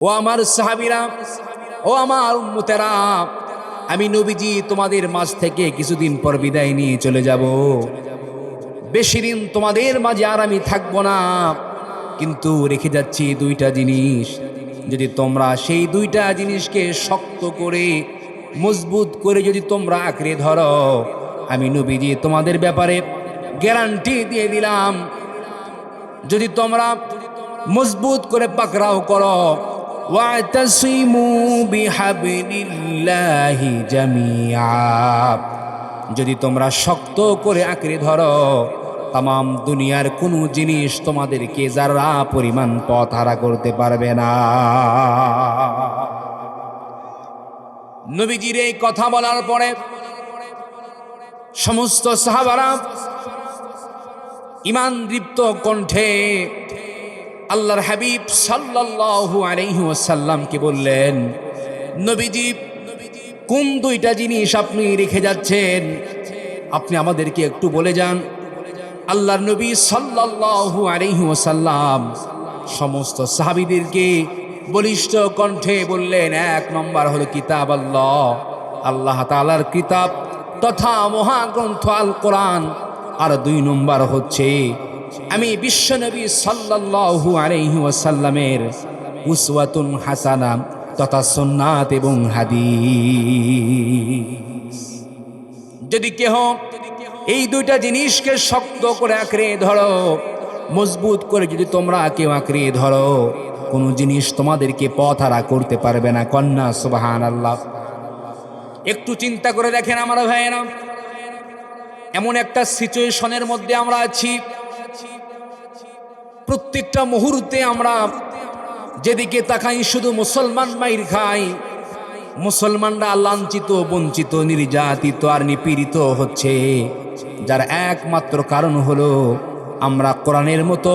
ও আমার সাহাবীরা, ও আমার উম্মতেরা, আমি নবীজি তোমাদের মাঝ থেকে কিছুদিন পর বিদায় নিয়ে চলে যাব। বেশি দিন তোমাদের মাঝে আর আমি থাকবো না, কিন্তু রেখে যাচ্ছি দুইটা জিনিস। যদি তোমরা সেই দুইটা জিনিসকে শক্ত করে মজবুত করে যদি তোমরা আঁকড়ে ধরো, আমি নবীজি তোমাদের ব্যাপারে গ্যারান্টি দিয়ে দিলাম, যদি তোমরা মজবুত করে পাকড়াও করো, ওয়াতাসিমু বিহাবলিল্লাহি জামিআ, যদি তোমরা শক্ত করে আঁকড়ে ধরো, তাম দুনিয়ার কোনো জিনিস তোমাদেরকে যারা পরিমাণ পথ হারা করতে পারবে না। নবীজির এই কথা বলার পরে সমস্ত সাহাবারা ঈমান দীপ্ত কণ্ঠে আল্লাহর হাবিব সাল্লাল্লাহু আলাইহি ওয়াসাল্লামকে বললেন, নবীজি, কোন দুইটা জিনিস আপনি রেখে যাচ্ছেন? আপনি আমাদেরকে একটু বলে যান। আল্লাহর নবী সাল্লাল্লাহু আলাইহি ওয়াসাল্লাম সমস্ত সাহাবীদেরকে বলিষ্ঠ কণ্ঠে বললেন, এক নম্বর হলো কিতাব আল্লাহ, আল্লাহ তাআলার কিতাব তথা মহাগ্রন্থ আল কোরআন। আর দুই নম্বর হচ্ছে আমি বিশ্বনবী সাল্লাল্লাহু আলাইহি ওয়াসাল্লামের উসওয়াতুন হাসানা তথা সুন্নাত এবং হাদিস। যদি কেহ এই দুইটা জিনিসকে শক্ত করে আঁকড়ে ধরো, মজবুত করে যদি তোমরা কেউ আঁকড়ে ধরো, কোনো জিনিস তোমাদেরকে পথহারা করতে পারবে না। কন্যা সুবহানাল্লাহ। একটু চিন্তা করে দেখেন আমার ভাইয়েরা, এমন একটা সিচুয়েশনের মধ্যে আমরা আছি, প্রত্যেকটা মুহূর্তে আমরা যেদিকে তাকাই শুধু মুসলমান মাইর খাই, মুসলমানরা লাঞ্ছিত, বঞ্চিত, নির্যাতিত আর নিপীড়িত হচ্ছে, যার একমাত্র কারণ হলো আমরা কোরআনের মতো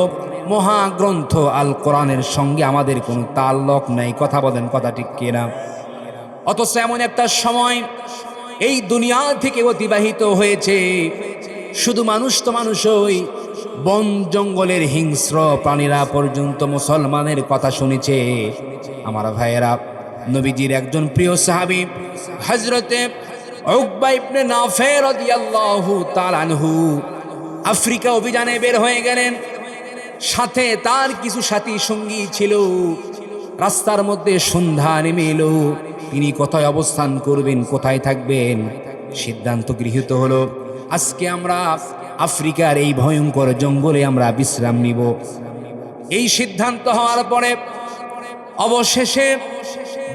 মহাগ্রন্থ আল কোরআনের সঙ্গে আমাদের কোনো তাল্লুক নাই। কথা বলেন, কথা ঠিক কিনা? অথচ এমন একটা সময় এই দুনিয়া থেকে অতিবাহিত হয়েছে, শুধু মানুষ তো মানুষই, বন জঙ্গলের হিংস্র প্রাণীরা পর্যন্ত মুসলমানের কথা শুনেছে। আমার ভাইয়েরা, নবীজির একজন প্রিয় সাহাবী হযরতে উকবা ইবনে নাফে রাদিয়াল্লাহু তাআলা আনহু আফ্রিকা অভিযানে বের হয়ে গেলেন। সাথে তার কিছু সাথী সঙ্গী ছিল। রাস্তার মধ্যে সন্ধ্যা নেমে এলো, তিনি কোথায় অবস্থান করবেন, কোথায় থাকবেন, সিদ্ধান্ত গৃহীত হলো, আজকে আমরা আফ্রিকার এই ভয়ঙ্কর জঙ্গলে আমরা বিশ্রাম নিব। এই সিদ্ধান্ত হওয়ার পরে অবশেষে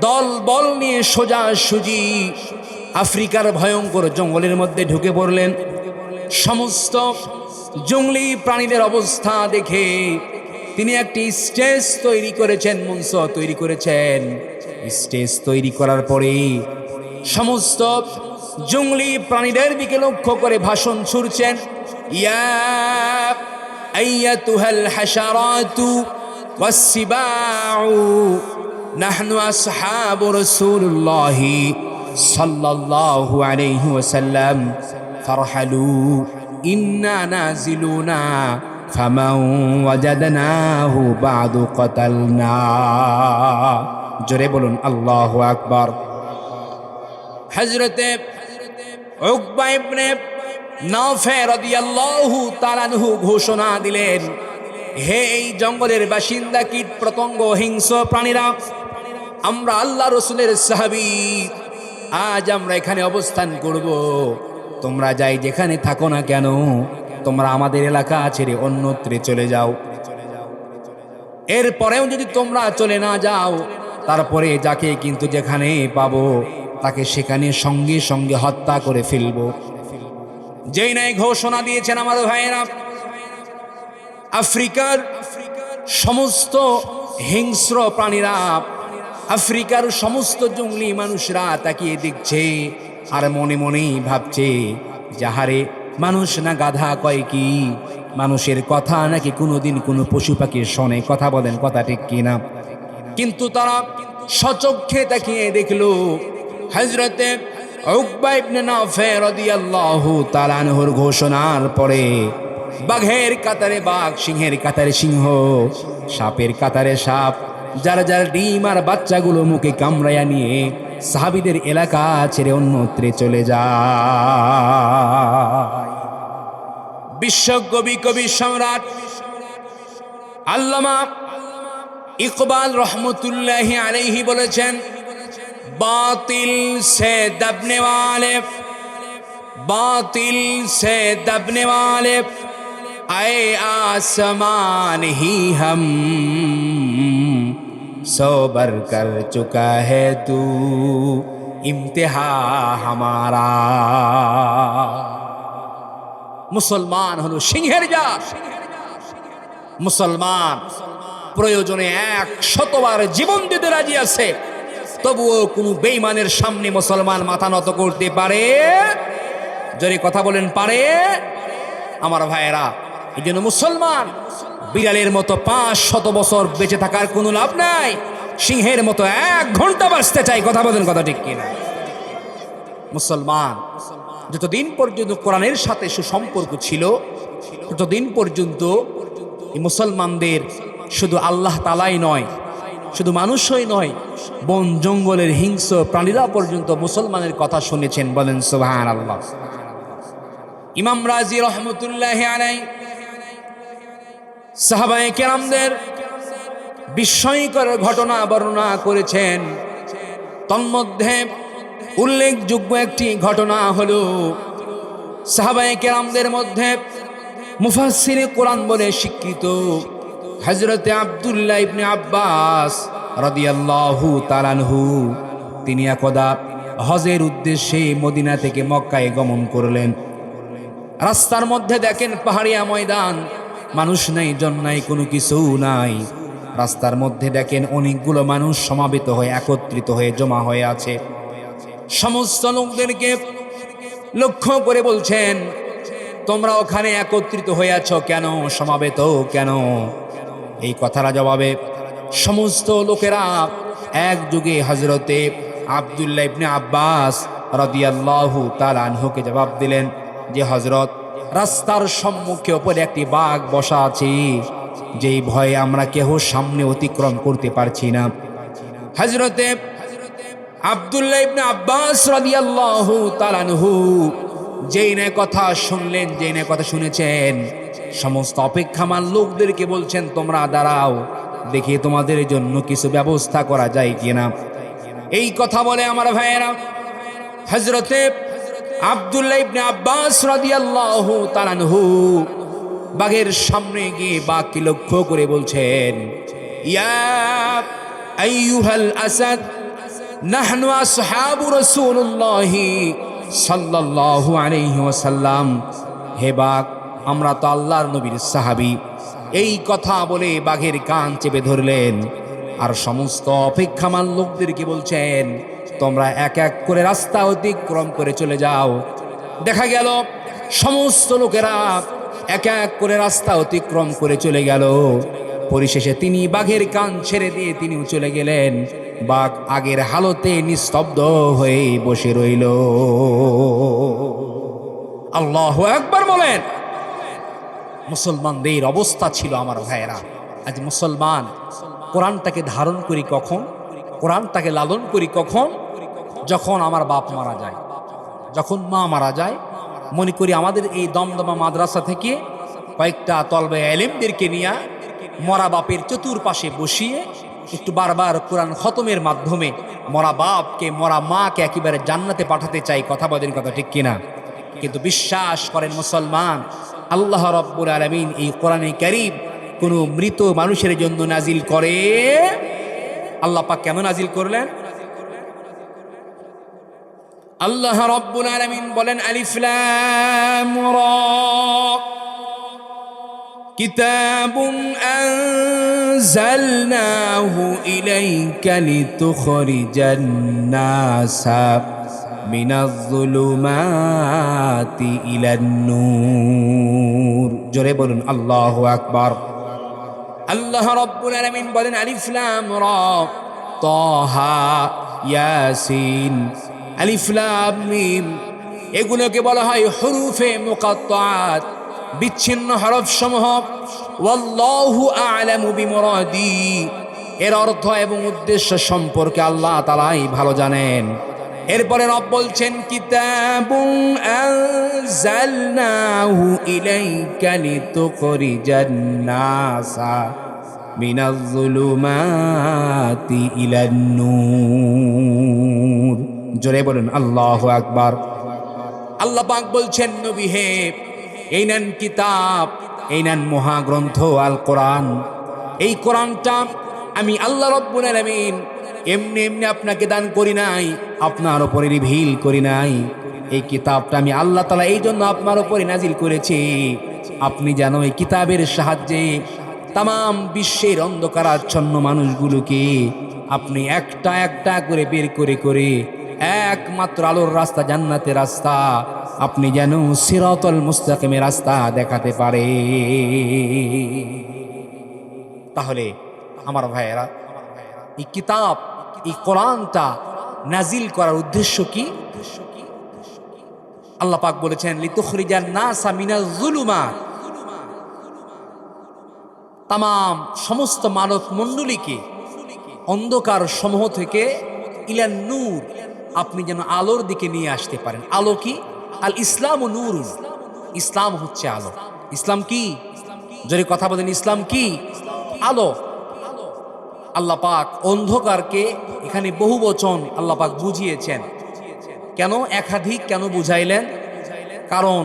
দল বল নিয়ে সোজাসুজি আফ্রিকার ভয়ঙ্কর জঙ্গলের মধ্যে ঢুকে পড়লেন। সমস্ত জঙ্গলি প্রাণীদের অবস্থা দেখে তিনি একটি স্টেজ তৈরি করেছেন, মঞ্চ তৈরি করেছেন। স্টেজ তৈরি করার পরে সমস্ত জঙ্গলি প্রাণীদের দিকে লক্ষ্য করে ভাষণ ছুড়ছেন, ইয়া আইয়াতুহাল হাশারাতু ওয়াসসিবাউ নাহনু আসহাবু রাসূলুল্লাহি সাল্লাল্লাহু আলাইহি ওয়াসাল্লাম ফারহালু ইন্না নাজিলুনা ফামান ওয়াজাদনাহু বাদু কাতালনা। জোরে বলুন আল্লাহু আকবার। হযরতে উকবা ইবনে নাফে রাদিয়াল্লাহু তাআলা আনহু ঘোষণা দিলেন, হে এই জঙ্গলের বাসিন্দা, কীট পতঙ্গ, হিংস্র প্রাণীরা, আমরা আল্লাহ রসুলের সাহাবী, আজ আমরা এখানে অবস্থান করব। তোমরা যাই যেখানে থাকো না কেন, তোমরা আমাদের এলাকা ছেড়ে অন্যত্রে চলে যাও। এরপরেও যদি তোমরা চলে না যাও, তারপরে যাকে কিন্তু যেখানে পাবো তাকে সেখানে সঙ্গে সঙ্গে হত্যা করে ফেলবো। যেই নাই ঘোষণা দিয়েছেন আমার ভাইয়েরা, আফ্রিকার সমস্ত হিংস্র প্রাণীরা, আফ্রিকার সমস্ত জঙ্গলি মানুষরা তাকিয়ে দেখছে আর মনে মনেই ভাবছে, যাহারে মানুষ না গাধা কয় কি, মানুষের কথা নাকি কোনোদিন কোনো পশু পাখি শোনে। কথা বলেন, কথা ঠিক কিনা? কিন্তু তারা সচক্ষে তাকিয়ে দেখলো হযরতে উকবা ইবনে নাফে রাদিয়াল্লাহু তাআলা আনহুর ঘোষণার পরে বাঘের কাতারে বাঘ, সিংহের কাতারে সিংহ, সাপের কাতারে সাপ, যারা যারা ডিম আর বাচ্চাগুলো মুখে কামড়াইয়া নিয়ে সাহাবীদের এলাকা ছেড়ে অন্যত্রে চলে যায়। বিশ্বকবি কবি সম্রাট আল্লামা ইকবাল রহমতুল্লাহি আলাইহি বলেছেন, বাতিল সে দবনে वाले, बातिल से दबने वाले आए आसमान ही हम, सोबर कर चुका है तू इम्तिहा हमारा। মুসলমান হলো সিংহের জাত। মুসলমান প্রয়োজনে 100 বার জীবন দিতে রাজি আছে, তবুও কোনো বেঈমানের সামনে মুসলমান মাথা নত করতে পারে? জোরে কথা বলেন, পারে? আমার ভাইয়েরা, এই জন্য মুসলমান বিড়ালের মতো 500 বছর বেঁচে থাকার কোনো লাভ নাই, সিংহের মতো 1 ঘন্টা বাঁচতে চাই। কথা বলেন, কথা ঠিক কিনা? মুসলমান যতদিন পর্যন্ত কোরআনের সাথে সুসম্পর্ক ছিল, ততদিন পর্যন্ত এই মুসলমানদের শুধু আল্লাহ তাআলাই নয়, শুধু মানুষই নয়, বন জঙ্গলের হিংস্র প্রাণীরা পর্যন্ত মুসলমানের কথা শুনেছেন। বলেন সুবহানাল্লাহ। ইমাম রাজি রহমতুল্লাহি আলাইহি সাহাবায়ে কেরামদের বিস্ময়কর ঘটনা বর্ণনা করেছেন। তন্মধ্যে উল্লেখযোগ্য একটি ঘটনা হলো, সাহাবায়ে কেরামদের মধ্যে মুফাসসিরে কোরআন বলে স্বীকৃত হযরতে আব্দুল্লাহ ইবনে আব্বাস রাদিয়াল্লাহু তাআলা আনহু, তিনি একদা হজের উদ্দেশ্যে মদিনা থেকে মক্কায় গমন করলেন। রাস্তার মধ্যে দেখেন পাহাড়িয়া ময়দান, মানুষ নাই, জন নাই, কোনো কিছু নাই। রাস্তার মধ্যে দেখেন অনেকগুলো মানুষ সমাবেত হয়ে, একত্রিত হয়ে, জমা হয়ে আছে। সমস্ত লোকদেরকে লক্ষ্য করে বলছেন, তোমরা ওখানে একত্রিত হয়ে আছো কেন, সমাবেত কেন? এই কথার জবাবে সমস্ত লোকেরা একযোগে হযরতে আব্দুল্লাহ ইবনে আব্বাস রাদিয়াল্লাহু তাআলা আনহুকে জবাব দিলেন যে, হযরত, রাস্তার সম্মুখে উপরে একটি বাঘ বসা আছে, যেই ভয়ে আমরা কেহ সামনে অতিক্রম করতে পারছি না। হযরতে আব্দুল্লাহ ইবনে আব্বাস রাদিয়াল্লাহু তাআলা আনহু যেই না কথা শুনলেন, যেই না কথা শুনেছেন, সমস্ত অপেক্ষামান লোকদেরকে বলছেন, তোমরা দাঁড়াও, দেখি তোমাদের জন্য কিছু ব্যবস্থা করা যায় কিনা। এই কথা বলে আমার ভাইয়েরা হযরতে আব্দুল্লাহ ইবনে আব্বাস রাদিয়াল্লাহু তাআলা আনহু বাঘের সামনে গিয়ে বাঘকে লক্ষ্য করে বলছেন, ইয়া আইয়ুহাল আসাদ নাহনু আসহাবু রাসূলুল্লাহি সাল্লাল্লাহু আলাইহি ওয়াসাল্লাম, হে বাঘ, আমরা তো আল্লাহর নবীর সাহাবী। এই কথা বলে বাঘের কান চেপে ধরলেন, আর সমস্ত অপেক্ষামান লোকদেরকে বলছেন, তোমরা এক এক করে রাস্তা অতিক্রম করে চলে যাও। দেখা গেল সমস্ত লোকেরা এক এক করে রাস্তা অতিক্রম করে চলে গেল। পরিশেষে তিনি বাঘের কান ছেড়ে দিয়ে তিনিও চলে গেলেন। বাঘ আগের হালতে নিস্তব্ধ হয়ে বসে রইল। আল্লাহু আকবার বলেন। মুসলমানদের অবস্থা ছিল আমার ভাইয়েরা, আজ মুসলমান কোরআনটাকে ধারণ করি কখন, কোরআনটাকে লালন করি কখন? যখন আমার বাপ মারা যায়, যখন মা মারা যায়। মনে করি আমাদের এই দমদমা মাদ্রাসা থেকে কয়েকটা তলবে আলেমদেরকে নিয়ে মরা বাপের চতুর্পাশে বসিয়ে একটু বারবার কোরআন খতমের মাধ্যমে মরা বাপকে, মরা মাকে একেবারে জান্নাতে পাঠাতে চাই। কথা বলেন, কথা ঠিক কিনা? কিন্তু বিশ্বাস করেন মুসলমান, আল্লাহ রাব্বুল আলামিন এই কোরআনে কারীম কোন মৃত মানুষের জন্য নাজিল করে? আল্লাহ পাক কেন নাজিল করলেন? আল্লাহ রাব্বুল আলামিন বলেন, আলিফ লাম রা কিতাবুন আনজালনাহু ইলাইকা লিতুখরিজান নাসা মিনাজ যুলুমাতি ইলান নূর। জোরে বলুন আল্লাহু আকবার। আল্লাহ রাব্বুল আলামিন বলেন, আলিফ লাম রা তাহা ইয়াসিন। আলিফ লাম মিম এগুলোকে বলা হয় হুরুফে মুকাত্তাআত, বিচ্ছিন্ন হরফ সমূহ। ওয়াল্লাহু আ'লামু বিমুরাদি, এর অর্থ এবং উদ্দেশ্য সম্পর্কে আল্লাহ তাআলাই ভালো জানেন। এরপরে রব বলছেন, কিতাবুন আনজালনাহু ইলাইকা লিতুখরিজান নাসা মিনাজ যুলুমাতি ইলান নূর। জোরে বলেন আল্লাহু আকবার। আল্লাহ পাক বলছেন, নবী হে, এই নেন কিতাব, এই নেন মহাগ্রন্থ আল কোরআন। এই কোরআনটা আমি আল্লাহ রব্বুল আলামিন এমনি এমনি আপনাকে দান করি নাই, আপনার উপরে রিভিল করি নাই। এই কিতাবটা আমি আল্লাহ তাআলা এই জন্য আপনার উপরে নাজিল করেছি, আপনি যেন এই কিতাবের সাহায্যে তাম বিশ্বের অন্ধকারাচ্ছন্ন মানুষগুলোকে আপনি একটা একটা করে বের করে করে একমাত্র আলোর রাস্তা, জান্নাতের রাস্তা, আপনি যেন সিরাতুল মুস্তাকিমের রাস্তা দেখাতে পারে। তাহলে আমার ভাইয়েরা, এই কিতাব, এই কোরআনটা নাজিল করার উদ্দেশ্য কি? আল্লাহ পাক বলেছেন, লিতুখরিজান নাসা মিনাজ যুলুমাত, তাম সমস্ত মানব মণ্ডলীকে অন্ধকার সমূহ থেকে ইলান নূর, আপনি যেন আলোর দিকে নিয়ে আসতে পারেন। আলো কি? আল ইসলাম ও নূর, ইসলাম হচ্ছে আলো। ইসলাম কি? যদি কথা বলেন, ইসলাম কি? আলো। আল্লাহ পাক অন্ধকারকে এখানে বহু বচন আল্লাহ পাক বুঝিয়েছেন। কেন একাধিক কেন বুঝাইলেন? কারণ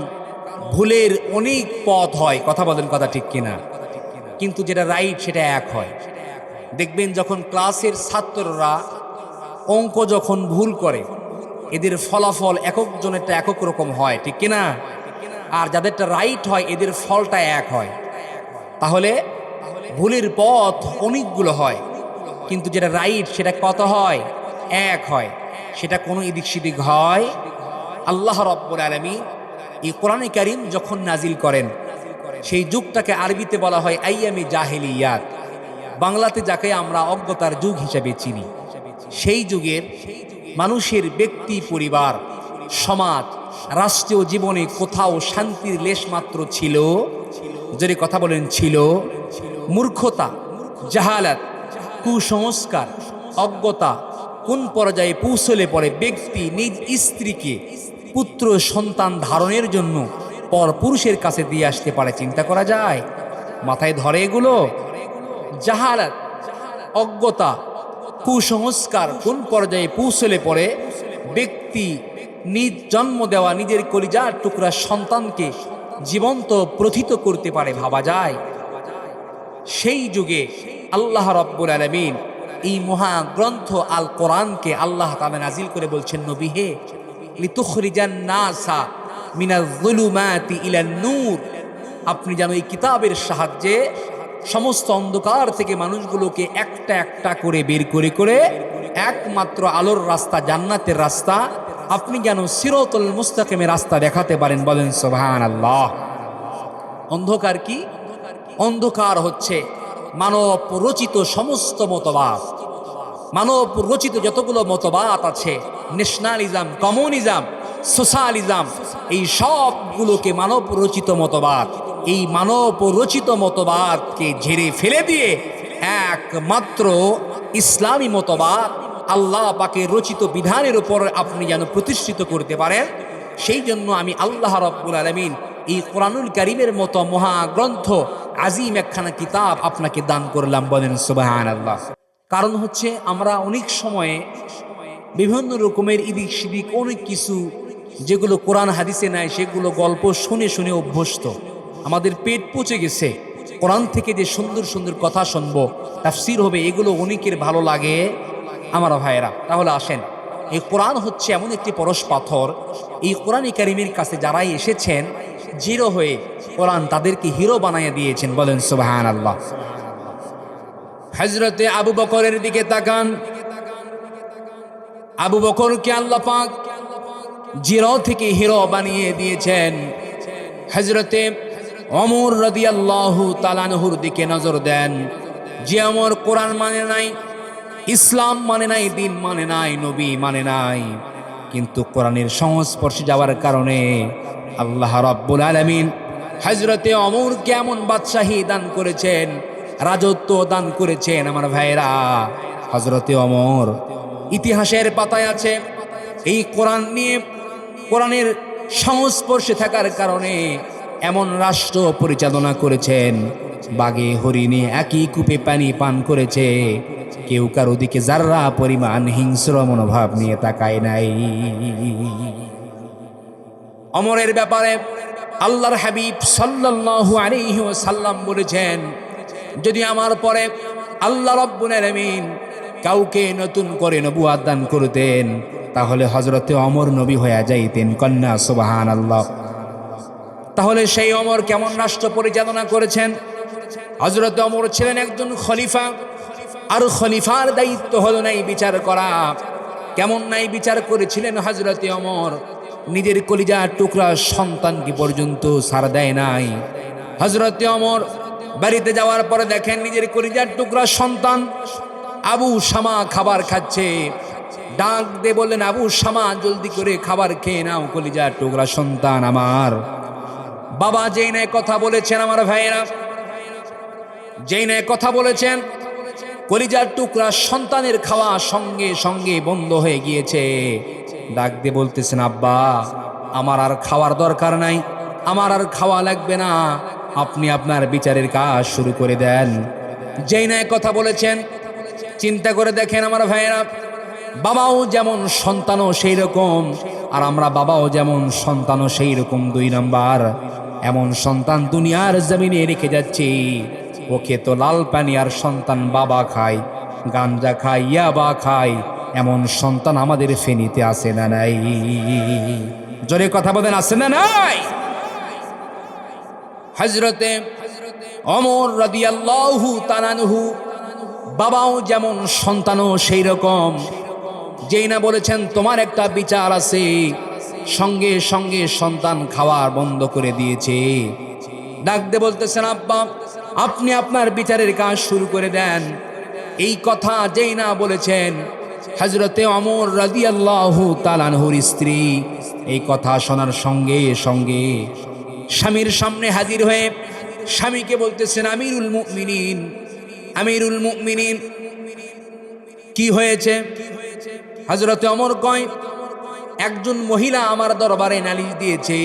ভুলের অনেক পথ হয়, কথা বলেন, কথা ঠিক কিনা? কিন্তু যেটা রাইট সেটা এক হয়। দেখবেন যখন ক্লাসের ছাত্ররা অঙ্ক যখন ভুল করে, এদের ফলাফল একক জনেরটা একক রকম হয়, ঠিক কিনা? আর যাদেরটা রাইট হয় এদের ফলটা এক হয়। তাহলে ভুলের পথ অনেকগুলো হয়, কিন্তু যেটা রাইট সেটা কত হয়? এক হয়। সেটা কোনো এদিক সেদিক হয়। আল্লাহ রাব্বুল আলামিন এই কোরআনে কারীম যখন নাজিল করেন, সেই যুগটাকে আরবিতে বলা হয় আইয়ামে জাহেলিয়াত, বাংলাতে যাকে আমরা অজ্ঞতার যুগ হিসেবে চিনি। সেই যুগের মানুষের ব্যক্তি, পরিবার, সমাজ, রাষ্ট্রীয় জীবনে কোথাও শান্তির লেশমাত্র ছিল? যদি কথা বলেন ছিল। মূর্খতা, জাহালাত, কুসংস্কার, অজ্ঞতা কোন পর্যায়ে পৌঁছলে পরে ব্যক্তি নিজ স্ত্রীকে পুত্র সন্তান ধারণের জন্য পর পুরুষের কাছে দিয়ে আসতে পারে? চিন্তা করা যায়? মাথায় ধরে এগুলো? জাহালাত, অজ্ঞতা, কুসংস্কার কোন পর্যায়ে পৌঁছলে পরে ব্যক্তি নিজ জন্ম দেওয়া নিজের কলিজার টুকরা সন্তানকে জীবন্ত প্রথিত করতে পারে? ভাবা যায়? সেই যুগে আল্লাহ রাব্বুল আলামিন এই মহাগ্রন্থ আল কোরআনকে আল্লাহ তাআলা নাজিল করে বলছেন, নবী হে, লিতুখরিজান নাসা মিনাজ যুলুমাতি ইলান নূর, আপনি যেন এই কিতাবের সাহায্যে সমস্ত অন্ধকার থেকে মানুষগুলোকে একটা একটা করে বের করে করে একমাত্র আলোর রাস্তা, জান্নাতের রাস্তা, আপনি যেন সিরাতুল মুস্তাকিমের রাস্তা দেখাতে পারেন। বলেন সুবহানাল্লাহ। অন্ধকার কি? অন্ধকার হচ্ছে মানব রচিত সমস্ত মতবাদ। মানব রচিত যতগুলো মতবাদ আছে, ন্যাশনালিজম, কমিউনিজম, সোশ্যালিজম, এই সবগুলোকে মানব রচিত মতবাদ, এই মানব রচিত মতবাদকে ঝেড়ে ফেলে দিয়ে একমাত্র ইসলামী মতবাদ, আল্লাহ পাকের রচিত বিধানের উপর আপনি যেন প্রতিষ্ঠিত করতে পারেন। সেই জন্য আমি আল্লাহ রাব্বুল আলামিন এই কোরআনুল কারীমের মতো মহাগ্রন্থ, আজিম একখানা কিতাব আপনাকে দান করলাম। বলেন সুবহানাল্লাহ। কারণ হচ্ছে আমরা অনেক সময়ে বিভিন্ন রকমের এদিক সেদিক অনেক কিছু যেগুলো কোরআন হাদিসে নাই, সেগুলো গল্প শুনে শুনে অভ্যস্ত। আমাদের পেট পচে গেছে। কোরআন থেকে যে সুন্দর সুন্দর কথা শুনবো, তাফসীর হবে, এগুলো অনেকের ভালো লাগে। আমার ভাইয়েরা, তাহলে আসেন, এই কোরআন হচ্ছে এমন একটি পরশ পাথর। এই কোরআন কারীমের কাছে যারাই এসেছেন জিরো হয়ে, কোরআন তাদেরকে হিরো বানাইয়া দিয়েছেন। বলেন সুবহানাল্লাহ। হযরতে আবু বকরের দিকে তাকান। আবু বকরকে আল্লাহ পাক জিরো থেকে হিরো বানিয়ে দিয়েছেন। হযরতে ওমর রাদিয়াল্লাহু তাআলা আনহুর দিকে নজর দেন। যে ওমর কোরআন মানে নাই, ইসলাম মানে নাই, দিন মানে নাই, নবী মানে নাই, কিন্তু কোরআনের সংস্পর্শে যাওয়ার কারণে আল্লাহ রাব্বুল আলামিন হযরতে ওমরকে এমন বাদশাহী দান করেছেন, রাজত্ব দান করেছেন আমার ভাইরা হযরতে ওমর। ইতিহাসের পাতায় আছে এই কোরআন নিয়ে, কোরআনের সংস্পর্শে থাকার কারণে এমন রাষ্ট্র পরিচালনা করেছেন, বাঘে হরিণে একই কূপে পানি পান করেছে, কেউ কারো দিকে যার্রা পরিমাণ হিংস্র মনোভাব নিয়ে তাকায় নাই। ওমরের ব্যাপারে আল্লাহর হাবিব সাল্লাল্লাহু আলাইহি ওয়াসাল্লাম বলেছেন, যদি আমার পরে আল্লাহ রাব্বুল আলামিন কাউকে নতুন করে নবুয়ত দান করতেন তাহলে হযরতে ওমর নবী হয়ে যাইতেন। কন্যা সুবহানাল্লাহ। তাহলে সেই ওমর কেমন রাষ্ট্র পরিচালনা করেছেন? হযরতে ওমর ছিলেন একজন খলিফা, আর খলিফার দায়িত্ব হলো নাই বিচার করা। কেমন নাই বিচার করেছিলেন হযরতে ওমর? নিজের কলিজার টুকরা সন্তানকে পর্যন্ত ছাড় দেয় নাই। হযরতে ওমর বাড়িতে যাওয়ার পরে দেখেন নিজের কলিজার টুকরা সন্তান আবু শামা খাবার খাচ্ছে। ডাক দিয়ে বললেন, আবু শামা জলদি করে খাবার খেয়ে নাও, কলিজার টুকরা সন্তান আমার। বাবা যেই নাই কথা বলেছেন আমার ভাইয়েরা, যেই নাই কথা বলেছেন, কলিজার টুকরা সন্তানের খাওয়া সঙ্গে সঙ্গে বন্ধ হয়ে গিয়েছে। ডাক দিয়ে বলতেছেন, আব্বা আমার আর খাওয়ার দরকার নাই, আমার আর খাওয়া লাগবে না, আপনি আপনার বিচারের কাজ শুরু করে দেন। যেই নাই কথা বলেছেন, চিন্তা করে দেখেন আমার ভাইয়েরা, বাবাও যেমন সন্তানও সেই রকম, আর আমরা বাবাও যেমন সন্তানও সেই রকম। 2 নাম্বার, এমন সন্তান দুনিয়ার জমিনে রেখে যাচ্ছি, ওকে তো লাল পানি আর সন্তান বাবা খায়, গাঞ্জা খায়, ইয়াবা খায়, এমন সন্তান আমাদের ফেনীতে আছে না নাই? জোরে কথা বলেন, আছে না নাই? হযরতে ওমর রাদিয়াল্লাহু তাআলা আনহু বাবাও যেমন সন্তানও সেই রকম। যেই না বলেছেন তোমার একটা বিচার আছে, সঙ্গে সঙ্গে সন্তান খাওয়ার বন্ধ করে দিয়েছে। ডাক দিয়ে বলতেছেন, আব্বা আপনি আপনার বিচারের কাজ শুরু করে দেন। এই কথা যেই না বলেছেন, হযরতে ওমর রাদিয়াল্লাহু তাআলা আনহুর স্ত্রী এই কথা শোনার সঙ্গে সঙ্গে স্বামীর সামনে হাজির হয়ে স্বামীকে বলতেছেন, আমিরুল মুমিনিন, আমিরুল মুমিনিন কি হয়েছে? হযরতে ওমর কয়, একজন মহিলা আমার দরবারে নালিশ দিয়েছে,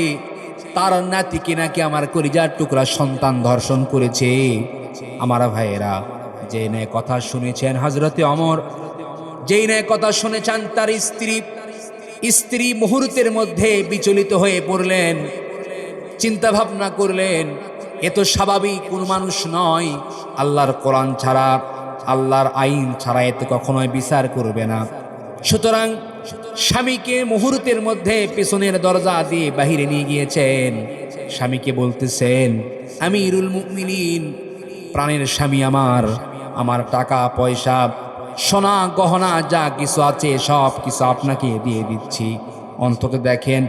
তার নাতিকে নাকি আমার কলিজার টুকরা সন্তান ধর্ষণ করেছে। আমার ভাইয়েরা, যে নে কথা শুনেছেন হযরতে ওমর, যেই নে কথা শুনেছেন তার স্ত্রী মুহূর্তের মধ্যে বিচলিত হয়ে পড়লেন, চিন্তা ভাবনা করলেন, এ তো স্বাভাবিক কোন মানুষ নয়, আল্লাহর কোরআন ছাড়া, আল্লাহর আইন ছাড়া এতে কখনোই বিচার করবে না। সুতরাং স্বামীকে মুহূর্তের মধ্যে পেছনের দরজা দিয়ে বাহিরে নিয়ে গিয়েছেন। স্বামীকে বলতেছেন, আমিরুল মুমিনিন, প্রাণের স্বামী আমার, আমার টাকা পয়সা সোনা গহনা যা কিছু আছে সব কিছু আপনাকে দিয়ে দিচ্ছি, অন্তত দেখেন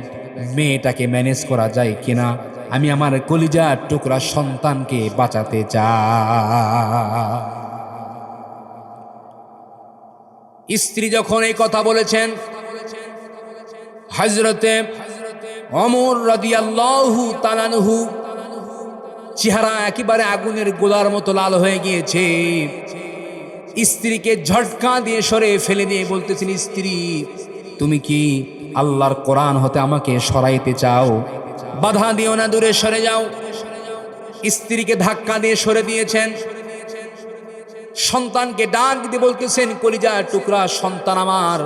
মেয়েটাকে ম্যানেজ করা যায় কিনা, আমি আমার কলিজার টুকরা সন্তানকে বাঁচাতে চাই। স্ত্রী যখন এই কথা বলেছেন, হযরতে ওমর রাদিয়াল্লাহু তাআলা আনহু চেহারা একেবারে আগুনের গোলার মতো লাল হয়ে গিয়েছে। স্ত্রীকে ঝটকা দিয়ে সরে ফেলে দিয়ে বলতেছেন, স্ত্রী তুমি কি আল্লাহর কোরআন হতে আমাকে সরাইতে চাও? বাধা দিও না, দূরে সরে যাও। স্ত্রীকে ধাক্কা দিয়ে সরে দিয়েছেন। সন্তানকে ডাক দিয়ে বলতেছেন, কলিজার টুকরা সন্তান আমার,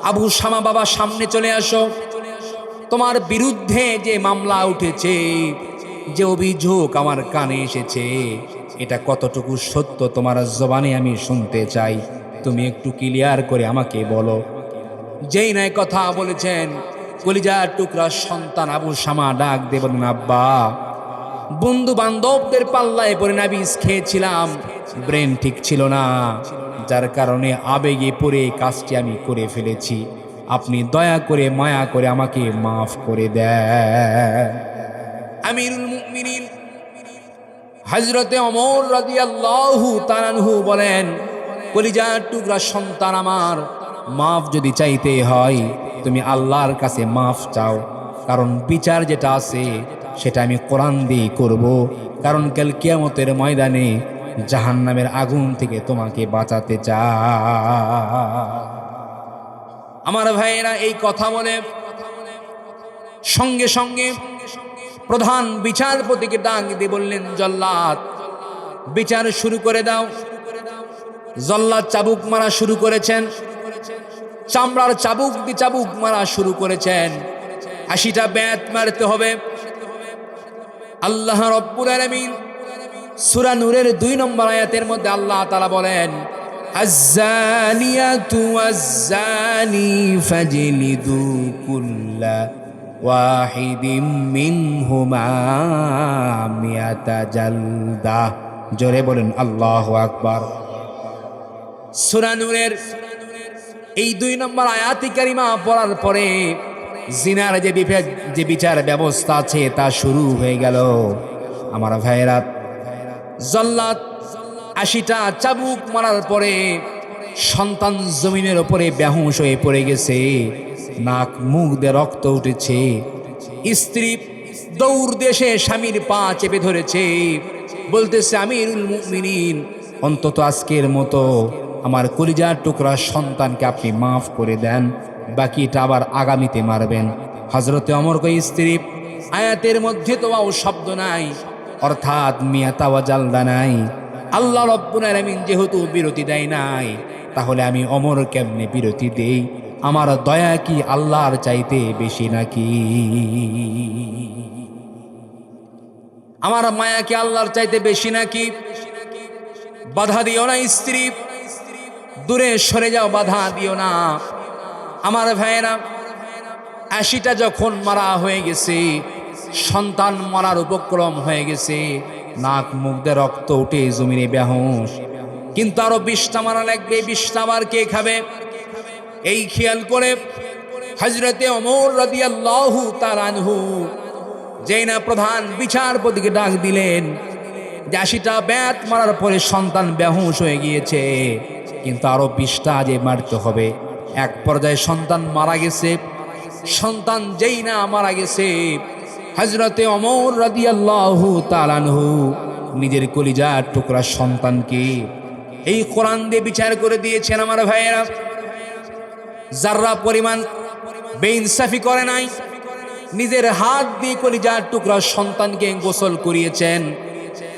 আবু শামা বাবা সামনে চলে আসো, তোমার বিরুদ্ধে যে মামলা উঠেছে, যে অভিযোগ আমার কানে এসেছে, এটা কতটুকু সত্য তোমার জবানে আমি শুনতে চাই, তুমি একটু ক্লিয়ার করে আমাকে বলো। যেই নাই কথা বলেছেন, কলিজার টুকরা সন্তান আবু শামা ডাক দিয়ে বলেন, আব্বা বন্ধু বান্ধবদের পাল্লায় পড়ে না বিষ খেয়েছিলাম, ব্রেন ঠিক ছিল না, যার কারণে আবেগে পড়ে কাজটি আমি করে ফেলেছি, আপনি দয়া করে মায়া করে আমাকে মাফ করে দেন। আমিরুল মুমিনিন হযরতে ওমর রাদিয়াল্লাহু তাআলা আনহু বলেন, কলিজার টুকরা সন্তান আমার, মাফ যদি চাইতে হয় তুমি আল্লাহর কাছে মাফ চাও, কারণ বিচার যেটা আছে সেটা আমি কোরআন দিয়ে করব, কারণ কাল কিয়ামতের ময়দানে জাহান্নামের আগুন থেকে তোমাকে বাঁচাতে চায়। আমার ভাইয়েরা, এই কথা বলে সঙ্গে সঙ্গে প্রধান বিচারপতিকে ডাক দিয়ে বললেন, জল্লাদ বিচার শুরু করে দাও। জল্লাদ চাবুক মারা শুরু করেছেন, চামড়ার চাবুক দিয়ে চাবুক মারা শুরু করেছেন। 80টা বেত মারতে হবে। আল্লাহ রাব্বুল আলামিন সূরা নূরের 2 নম্বর আয়াতের মধ্যে আল্লাহ তাআলা বলেন, আয-যানিয়াতু ওয়াজ-যানি ফাজলিদু কুল্লা ওয়াহিদিম মিনহুমা মিয়াতা জালদা। জোরে বলেন আল্লাহু আকবার। সূরা নূরের এই 2 নম্বর আয়াতি কারিমা পড়ার পরে জিনার যে বিচার ব্যবস্থা আছে তা শুরু হয়ে গেল। আমার ভাইয়েরা, জল্লাদ 80টা চাবুক মারার পরে সন্তান জমিনের উপরে বেহুশ হয়ে পড়ে গেছে, নাক মুখ দিয়ে রক্ত উঠেছে। স্ত্রী দৌড় দেশে স্বামীর পা চেপে ধরেছে, বলতেছে, আমিরুল মুমিনিন, অন্তত আজকের মতো আমার কলিজার টুকরা সন্তানকে আপনি মাফ করে দেন, বাকিটা আবার আগামীতে মারবেন। হযরতে ওমর কই, স্ত্রী আয়াতের মধ্যে তো শব্দ নাই, অর্থাৎ মিয়াতা ওয়া জালদা নাই। আল্লাহ রাব্বুল আলামিন যেহেতু বিরতি দেয় নাই, তাহলে আমি ওমর কেমনে বিরতি দেই? আমার দয়া কি আল্লাহর চাইতে বেশি নাকি? আমার মায়া কি আল্লাহর চাইতে বেশি নাকি? বাধা দিও না স্ত্রী, দূরে সরে যাও, বাধা দিও না। আমার ভাইয়েরা, 80টা যখন মারা হয়ে গেছে, সন্তান মারার উপক্রম হয়ে গেছে, নাক মুখ দিয়ে রক্ত উঠে জমিনে বেহুশ, কিন্তু আরো 20টা মারা লাগবে। 20টা আবার কে খাবে? এই খেয়াল করে হযরতে ওমর রাদিয়াল্লাহু তাআলা আনহু যেই না প্রধান বিচারপতিকে ডাক দিলেন যে 80টা বেত মারার পরে সন্তান বেহুশ হয়ে গিয়েছে, কিন্তু আরো 20টা যে মারতে হবে। এক পর্যায়ে সন্তান মারা গেছে। সন্তান যেই না মারা গেছে, হযরতে ওমর রাদিয়াল্লাহু তাআলা আনহু নিজের কলিজার টুকরা সন্তানকে এই কোরআন দিয়ে বিচার করে দিয়েছেন। আমার ভাইয়েরা, যাররা পরিমাণ বেইনসাফি করে নাই, নিজের হাত দিয়ে কলিজার টুকরা সন্তানকে গোসল করিয়েছেন।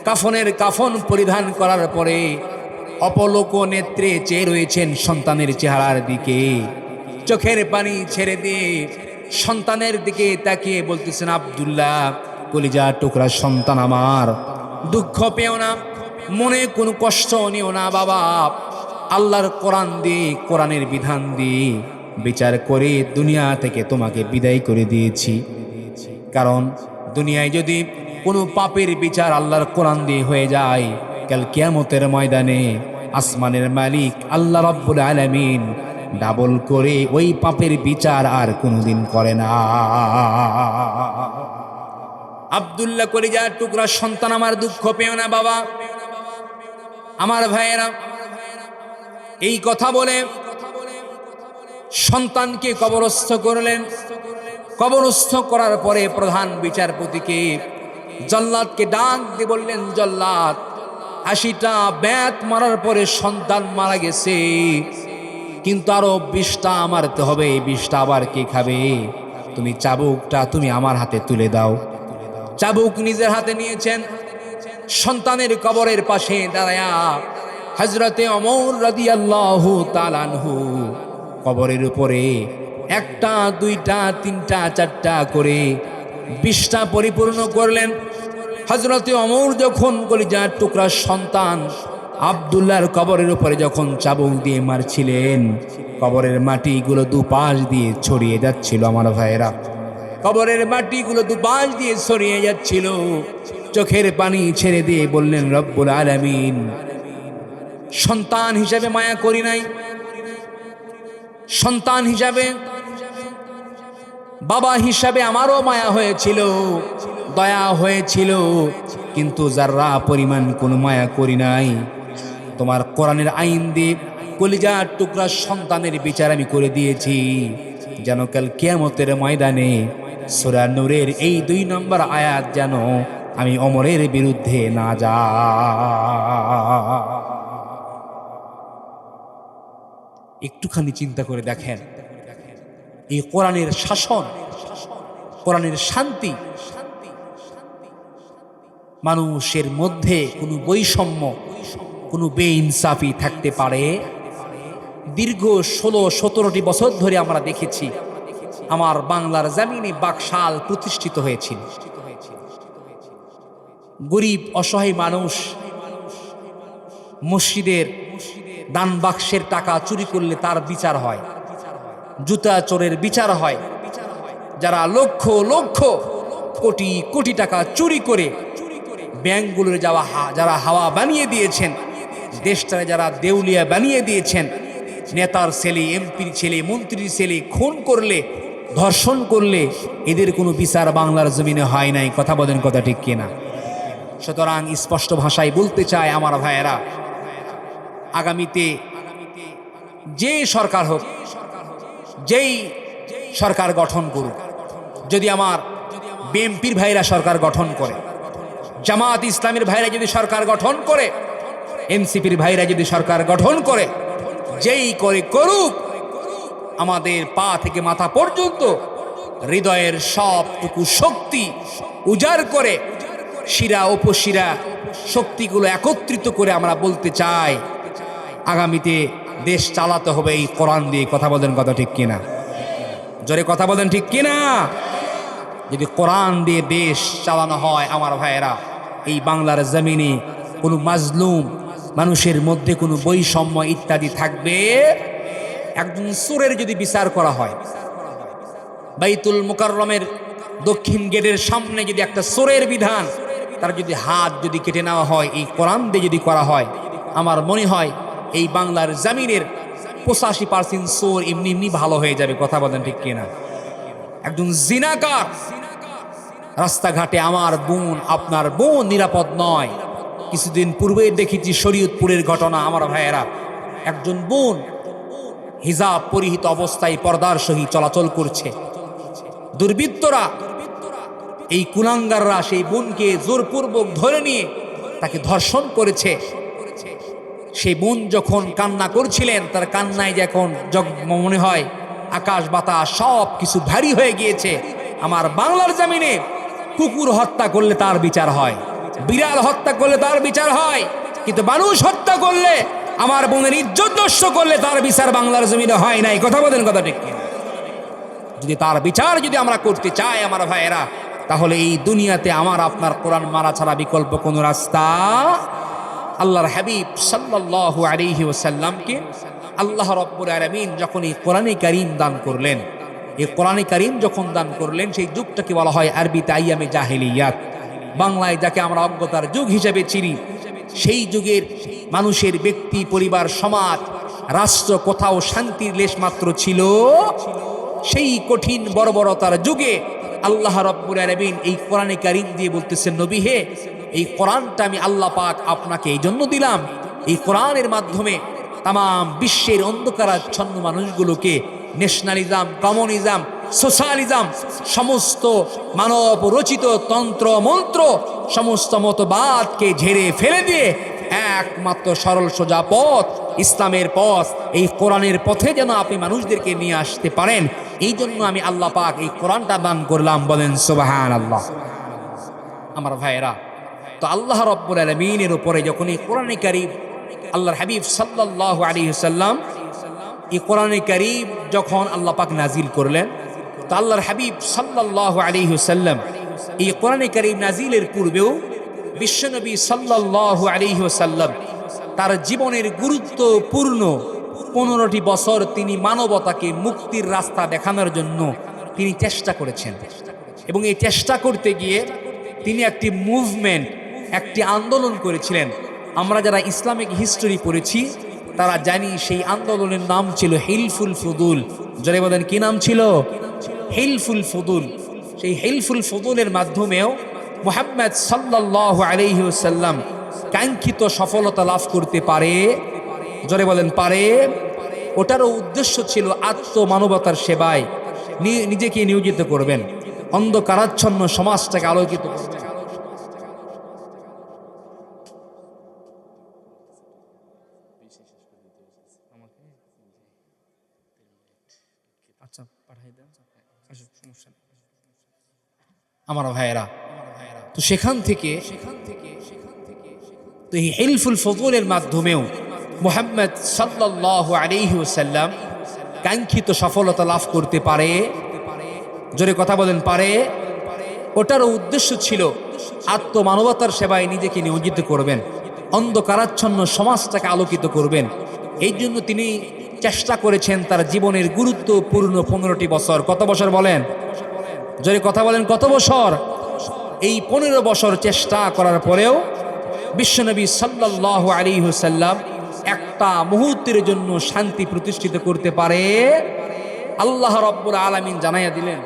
কাফনের কাফন পরিধান করার পরে অপলোক নেত্রে চেয়ে রয়েছেন সন্তানের চেহারার দিকে, চোখের পানি ছেড়ে দিয়ে সন্তানের দিকে তাকিয়ে বলতেছেন, আব্দুল্লাহ, কলিজার টুকরা সন্তান আমার, দুঃখ পেও না, মনে কোনো কষ্ট নিও না বাবা। আল্লাহর কোরআন দিয়ে, কোরআনের বিধান দিয়ে বিচার করে দুনিয়া থেকে তোমাকে বিদায় করে দিয়েছি। কারণ দুনিয়ায় যদি কোনো পাপের বিচার আল্লাহর কোরআন দিয়ে হয়ে যায়, কাল কিয়ামতের ময়দানে আসমানের মালিক আল্লাহ রাব্বুল আলামিন ডাবল করে ওই পাপের বিচার আর কোনোদিন করে না। আব্দুল্লাহ, কলিজার টুকরা সন্তান আমার, দুঃখ পেও না বাবা। আমার ভাইয়েরা, এই কথা বলে সন্তানকে কবরস্থ করলেন। কবরস্থ করার পরে প্রধান বিচারপতিকে, জল্লাদকে ডাক দিয়ে বললেন, জল্লাদ, 80টা বেত মারার পরে সন্তান মারা গেছে, কিন্তু আরো 20টা মারতে হবে। 20টা আবার কে খাবে? তুমি চাবুকটা তুমি আমার হাতে তুলে দাও। চাবুক নিজের হাতে নিয়েছেন, সন্তানের কবরের পাশে দাঁড়ায়া হযরতে ওমর রাদিয়াল্লাহু তাআলা আনহু কবরের উপরে 1টা 2টা 3টা 4টা করে 20টা পরিপূর্ণ করলেন। হযরতে ওমর যখন কলিজার টুকরা সন্তান আব্দুল্লাহর কবরের উপরে যখন চাবুক দিয়ে মারছিলেন, কবরের মাটিগুলো দুপাশ দিয়ে ছড়িয়ে যাচ্ছিল। আমার ভাইয়েরা, কবরের মাটিগুলো দুপাশ দিয়ে ছড়িয়ে যাচ্ছিল। চোখের পানি ছেড়ে দিয়ে বললেন, রব্বুল আলামিন, সন্তান হিসাবে মায়া করি নাই, সন্তান হিসাবে, বাবা হিসাবে আমারও মায়া হয়েছিল, দয়া হয়েছিল, কিন্তু যারা পরিমাণ কোনো মায়া করি নাই। তোমার কোরআনের আইন দিয়ে কলিজার টুকরা সন্তানের বিচার আমি করে দিয়েছি, যেন কাল কিয়ামতের ময়দানে সূরা নূরের এই 2 নম্বর আয়াত যেন আমি ওমরের বিরুদ্ধে না যা। একটুখানি চিন্তা করে দেখেন, এই কোরআনের শাসন, কোরআনের শান্তি, মানুষের মধ্যে কোনো বৈষম্য, কোনো বেইনসাফি থাকতে পারে? দীর্ঘ 16-17টি বছর ধরে আমরা দেখেছি আমার বাংলার জমিনে বাকশাল প্রতিষ্ঠিত হয়েছিল। গরিব অসহায় মানুষ মসজিদের দান বাক্সের টাকা চুরি করলে তার বিচার হয়, জুতা চোরের বিচার হয়। যারা লক্ষ লক্ষ কোটি কোটি টাকা চুরি করে ব্যাংকগুলোর যারা হাওয়া বানিয়ে দিয়েছেন, দেশটারে যারা দেউলিয়া বানিয়ে দিয়েছেন, নেতার ছেলে, এমপির ছেলে, মন্ত্রীর ছেলে খুন করলে, ধর্ষণ করলে, এদের কোনো বিচার বাংলার জমিনে হয় নাই। কথা বলেন, কথা ঠিক কিনা? সুতরাং স্পষ্ট ভাষায় বলতে চায় আমার ভাইয়েরা, আগামীতে যে সরকার হোক, যেই সরকার গঠন করুক, যদি আমার বিএনপির ভাইরা সরকার গঠন করে, জামাত ইসলামের ভাইরা যদি সরকার গঠন করে, এনসিপির ভাইরা যদি সরকার গঠন করে, যেই করে করুক, আমাদের পা থেকে মাথা পর্যন্ত হৃদয়ের সবটুকু শক্তি উজাড় করে শিরা উপশিরা শক্তিগুলো একত্রিত করে আমরা বলতে চাই, আগামীতে দেশ চালাতে হবে এই কোরআন দিয়ে। কথা বলেন, কথা ঠিক কিনা? জোরে কথা বলেন, ঠিক কিনা? যদি কোরআন দিয়ে দেশ চালানো হয় আমার ভাইয়েরা, এই বাংলার জমিনে কোনো মাজলুম মানুষের মধ্যে কোনো বৈষম্য ইত্যাদি থাকবে? একজন চোরের যদি বিচার করা হয়, বাইতুল মুকাররমের দক্ষিণ গেটের সামনে যদি একটা চোরের বিধান, তার যদি হাত যদি কেটে নেওয়া হয়, এই কোরআন দিয়ে যদি করা হয়, আমার মনে হয় এই বাংলার জমিনের 85% চোর এমনি এমনি ভালো হয়ে যাবে। কথা বলেন, ঠিক কিনা? একজন জিনাকার রাস্তাঘাটে, আমার বোন, আপনার বোন নিরাপদ নয়। কিছুদিন পূর্বে দেখেছি শরীয়তপুরের ঘটনা আমার ভাইয়েরা, একজন বোন হিজাব পরিহিত অবস্থায় পর্দার সহিত চলাচল করছে। দুর্বৃত্তরা, এই কুলাঙ্গাররা সেই বোনকে জোরপূর্বক ধরে নিয়ে তাকে ধর্ষণ করেছে। সেই বোন যখন কান্না করছিলেন, তার কান্নায় যখন মনে হয় আকাশ বাতাস সব কিছু ভারী হয়ে গিয়েছে। আমার বাংলার জমিনে কুকুর হত্যা করলে তার বিচার হয়, বিড়াল হত্যা করলে তার বিচার হয়, কিন্তু মানুষ হত্যা করলে, আমার বোনের ইজ্জত নষ্ট করলে তার বিচার বাংলার জমিনে হয় নাই। কথা বলেন, কথা ঠিক কিনা? যদি তার বিচার যদি আমরা করতে চাই আমার ভাইয়েরা, তাহলে এই দুনিয়াতে আমার আপনার কোরআন মারা ছাড়া বিকল্প কোনো রাস্তা। আল্লাহর হাবিব সাল্লাল্লাহু আলাইহি ওয়াসাল্লামকে আল্লাহ রাব্বুল আলামিন যখন এই কোরআনে কারীম দান করলেন, এই কোরআনে কারীম যখন দান করলেন, সেই যুগটাকে বলা হয় আরবিতে আইয়ামে জাহেলিয়াত, বাংলায় যাকে আমরা অজ্ঞতার যুগ হিসেবে চিনি। সেই যুগের মানুষের ব্যক্তি, পরিবার, সমাজ, রাষ্ট্র কোথাও শান্তির লেশমাত্র ছিল। সেই কঠিন বর্বরতার যুগে আল্লাহ রাব্বুল আলামিন এই কোরআনে কারীম দিয়ে বলতেছেন, নবী হে, এই কোরআনটা আমি আল্লাহ পাক আপনাকে এই জন্য দিলাম, এই কোরআনের মাধ্যমে তাম বিশ্বের অন্ধকারাচ্ছন্ন মানুষগুলোকে ন্যাশনালিজম, কমিউনিজম, সোশ্যালিজম, সমস্ত মানব রচিত তন্ত্র মন্ত্র, সমস্ত মতবাদকে ঝেড়ে ফেলে দিয়ে একমাত্র সরল সোজা পথ, ইসলামের পথ, এই কোরআনের পথে যেন আপনি মানুষদেরকে নিয়ে আসতে পারেন, এই জন্য আমি আল্লাহ পাক এই কোরআনটা দান করলাম। বলেন সুবহানাল্লাহ। আমার ভাইয়েরা, তো আল্লাহ রাব্বুল আলামিনের উপরে যখন এই কোরআনে কারীম আল্লাহর হাবিব সাল্লাল্লাহু আলাইহি ওয়াসাল্লাম এই কোরআনে কারীম যখন আল্লাহ পাক নাজিল করলেন, তো আল্লাহর হাবিব সাল্লাল্লাহু আলাইহি ওয়াসাল্লাম এই কোরআনে কারীম নাজিলের পূর্বেও বিশ্বনবী সাল্লাল্লাহু আলাইহি ওয়াসাল্লাম তার জীবনের গুরুত্বপূর্ণ 15টি বছর তিনি মানবতাকে মুক্তির রাস্তা দেখানোর জন্য তিনি চেষ্টা করেছেন। এবং এই চেষ্টা করতে গিয়ে তিনি একটি মুভমেন্ট, একটি আন্দোলন করেছিলেন। আমরা যারা ইসলামিক হিস্টোরি পড়েছি তারা জানি সেই আন্দোলনের নাম ছিল হিলফুল ফুদুল। যারা বলেন কি নাম ছিল? হিলফুল ফুদুল। সেই হিলফুল ফুদুলের মাধ্যমেও মুহাম্মদ সাল্লাল্লাহু আলাইহি ওয়াসাল্লাম কাঙ্ক্ষিত সফলতা লাভ করতে পারে। জোরে বলেন পারে। ওটারও উদ্দেশ্য ছিল আত্মমানবতার সেবায় নিজেকে নিয়োজিত করবেন, অন্ধকারাচ্ছন্ন সমাজটাকে আলোকিত করবেন। আমার ভাইয়েরা, তো সেখান থেকে তো এই হিলফুল ফজলের মাধ্যমেও মুহাম্মদ সাল্লাল্লাহু আলাইহি ওয়াসাল্লাম কাঙ্ক্ষিত সফলতা লাভ করতে পারে। জোরে কথা বলেন, পারে। ওটারও উদ্দেশ্য ছিল আত্মমানবতার সেবায় নিজেকে নিয়োজিত করবেন, অন্ধকারাচ্ছন্ন সমাজটাকে আলোকিত করবেন। এই জন্য তিনি চেষ্টা করেছেন তার জীবনের গুরুত্বপূর্ণ 15টি বছর। কত বছর বলেন? জোরে কথা বলেন, কত বছর? এই 15 বছর চেষ্টা করার পরেও বিশ্বনবী সাল্লাল্লাহু আলাইহি ওয়াসাল্লাম একটা মুহূর্তের জন্য শান্তি প্রতিষ্ঠিত করতে পারে আল্লাহ রাব্বুল আলামিন জানাইয়া দিলেন।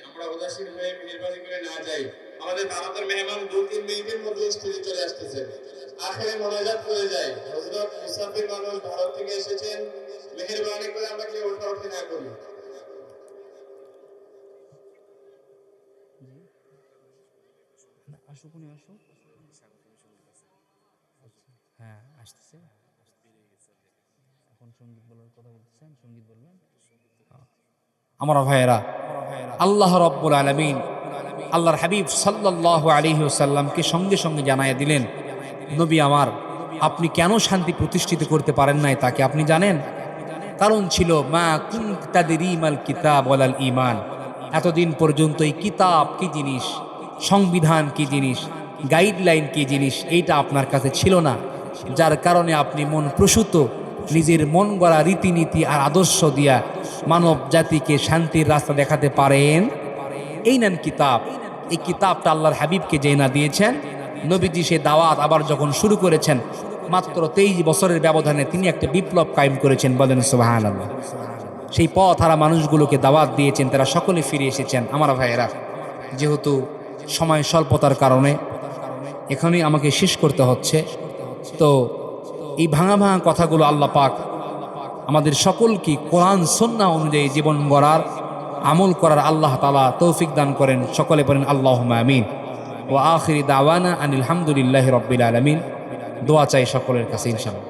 আমরা উদাসীন হয়ে মেহরবানি করে না যাই। আমাদের দাওয়াতের মেহমান 2-3 মিনিটের মধ্যে স্টেজে চলে আসতেছে। আখেরে মোনাজাত করে যায়। হযরত মুসাফির মানুষ ভারত থেকে এসেছেন, মেহরবানি করে আমরা কেউ ওঠা না করি। হ্যাঁ, আসতেছে। এখন সঙ্গীত বলার কথা বলতেছেন, সঙ্গীত বলবেন। আমার ভাইয়েরা, আল্লাহ রাব্বুল আলামিন আল্লাহর হাবিব সাল্লাল্লাহু আলাইহি ওয়াসাল্লামকে সঙ্গে সঙ্গে জানাইয়া দিলেন, নবী আমার, আপনি কেন শান্তি প্রতিষ্ঠিত করতে পারেন নাই তাকে আপনি জানেন? কারণ ছিল মা কুনতা তাদরি মাল কিতাব ওয়ালাল ঈমান। এতদিন পর্যন্ত এই কিতাব কি জিনিস, সংবিধান কি জিনিস, গাইডলাইন কি জিনিস, এইটা আপনার কাছে ছিল না। যার কারণে আপনি মন প্রসূত নিজের মন গড়া রীতিনীতি আর আদর্শ দিয়া মানব জাতিকে শান্তির রাস্তা দেখাতে পারেন। এই নেন কিতাব। এই কিতাবটা আল্লাহর হাবিবকে যে না দিয়েছেন, নবীজি সে দাওয়াত আবার যখন শুরু করেছেন, মাত্র 23 বছরের ব্যবধানে তিনি একটা বিপ্লব কায়েম করেছেন। বলেন সুবহানাল্লাহ। সেই পথ হারা মানুষগুলোকে দাওয়াত দিয়েছেন, তারা সকলে ফিরে এসেছেন। আমার ভাইয়েরা, যেহেতু সময় স্বল্পতার কারণে এখানেই আমাকে শেষ করতে হচ্ছে, তো এই ভাঙা ভাঙা কথাগুলো আল্লাহ পাক আমাদের সকলকে কোরআন সুন্নাহ অনুযায়ী জীবন গড়ার, আমল করার আল্লাহ তাআলা তৌফিক দান করেন। সকলে বলেন আল্লাহুম্মা আমিন। ওয়া আখিরি দাওয়ানা আনিল হামদুলিল্লাহি রাব্বিল আলামিন। দোয়া চাই সকলের কাছে ইনশাআল্লাহ।